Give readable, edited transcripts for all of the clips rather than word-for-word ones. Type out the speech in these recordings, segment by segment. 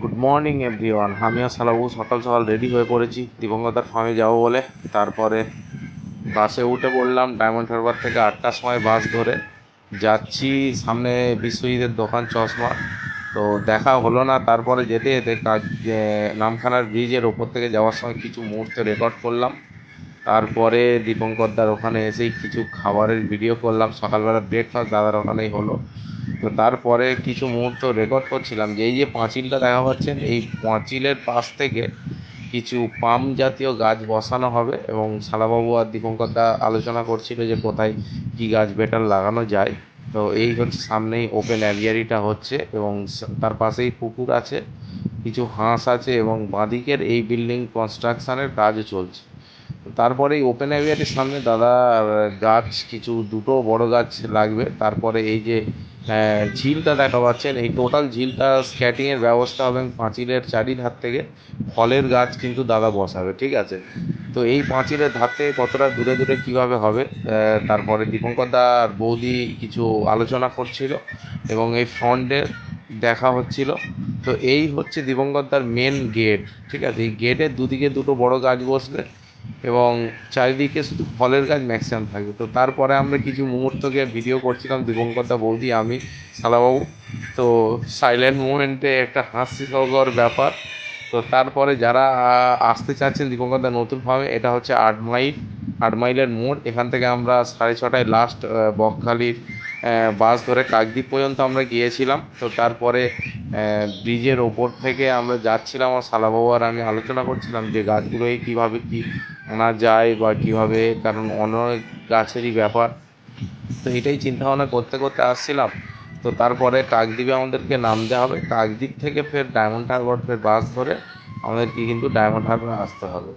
Good morning everyone. আমিও সালাবু সকাল সকাল রেডি হয়ে পড়েছি দিবঙ্গতার ফার্মে যাবো বলে। তারপরে বাসে উঠে পড়লাম ডায়মন্ড হারবার থেকে 8টার সময় বাস ধরে যাচ্ছি সামনে বিশ্বজিতের দোকান চশমা। তো দেখা হলো না, তারপরে যেতে যেতে নামখানার ব্রিজের ওপর থেকে যাওয়ার সময় কিছু মুহূর্ত রেকর্ড করলাম। তারপরে দীপঙ্করদার ওখানে এসেই কিছু খাবারের ভিডিও করলাম। সকালবেলা ব্রেকফাস্ট দাদার ওখানেই হলো। তো তারপরে কিছু মুহূর্ত রেকর্ড করছিলাম যে এই যে পাঁচিলটা দেখা পাচ্ছেন, এই পাঁচিলের পাশ থেকে কিছু পাম জাতীয় গাছ বসানো হবে এবং শালাবাবু আর দীপঙ্করদা আলোচনা করছিল যে কোথায় কী গাছ বেটার লাগানো যায়। তো এই হচ্ছে সামনেই ওপেন অ্যাভিয়ারিটা হচ্ছে এবং তার পাশেই পুকুর আছে, কিছু হাঁস আছে এবং বাঁদিকের এই বিল্ডিং কনস্ট্রাকশনের কাজও চলছে। তারপরে এই ওপেন এরিয়াটির সামনে দাদা গাছ কিছু দুটো বড় গাছ লাগবে। তারপরে এই যে ঝিলটা দেখা পাচ্ছেন, এই টোটাল ঝিলটা স্ক্যাটিংয়ের ব্যবস্থা হবে এবং পাঁচিলের চারিধার থেকে ফলের গাছ কিন্তু দাদা বসাবে, ঠিক আছে। তো এই পাঁচিলের ধার থেকে কতটা দূরে দূরে কীভাবে হবে, তারপরে দীপঙ্কর দা আর বৌদি কিছু আলোচনা করছিল এবং এই ফ্রন্টের দেখা হচ্ছিল। তো এই হচ্ছে দিবঙ্কর দার মেন গেট, ঠিক আছে। এই গেটের দুদিকে দুটো বড় গাছ বসবে এবং চারিদিকে শুধু ফলের গাছ ম্যাক্সিমাম থাকবে। তো তারপরে আমরা কিছু মুহূর্তকে ভিডিও করছিলাম দীপঙ্কর দা, বৌদি, আমি, শালাবাবু। তো সাইলেন্ট মুভমেন্টে একটা হাস্যকর ব্যাপার। তো তারপরে যারা আসতে চাচ্ছেন দীপঙ্কর দা নতুন ফার্মে, এটা হচ্ছে 8 মাইল, 8 মাইলের মোড়। এখান থেকে আমরা 6:30 লাস্ট বকখালির বাস ধরে কাকদ্বীপ পর্যন্ত আমরা গিয়েছিলাম। তো তারপরে ব্রিজের ওপর থেকে আমরা যাচ্ছিলাম, আর শালাবাবু আর আমি আলোচনা করছিলাম যে গাছগুলোই কীভাবে কী আনা যায় বা কীভাবে, কারণ অনেক গাছেরই ব্যাপার। তো এটাই চিন্তাভাবনা করতে করতে আসছিলাম। তো তারপরে কাকদ্বীপে আমাদেরকে নামতে হবে, কাকদ্বীপ থেকে ফের ডায়মন্ড হারবার ফের বাস ধরে আমাদেরকে কিন্তু ডায়মন্ড হারবার আসতে হবে।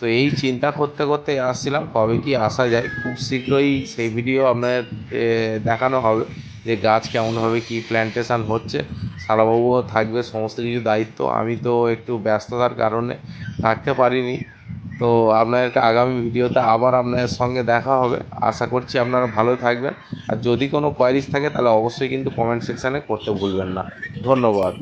তো এই চিন্তা করতে করতে আসছিলাম কবে কি আসা যায়। খুব শীঘ্রই সেই ভিডিও আপনাদের দেখানো হবে যে গাছ কেমনভাবে কী প্ল্যান্টেশন হচ্ছে। শালাবাবুও থাকবে সমস্ত কিছু দায়িত্ব, আমি তো একটু ব্যস্ততার কারণে থাকতে পারিনি। তো আপনাদেরকে আগামী ভিডিওতে আবার আপনাদের সঙ্গে দেখা হবে। আশা করছি আপনারা ভালো থাকবেন। আর যদি কোনো কোয়ারিজ থাকে তাহলে অবশ্যই কিন্তু কমেন্ট সেকশানে করতে ভুলবেন না। ধন্যবাদ।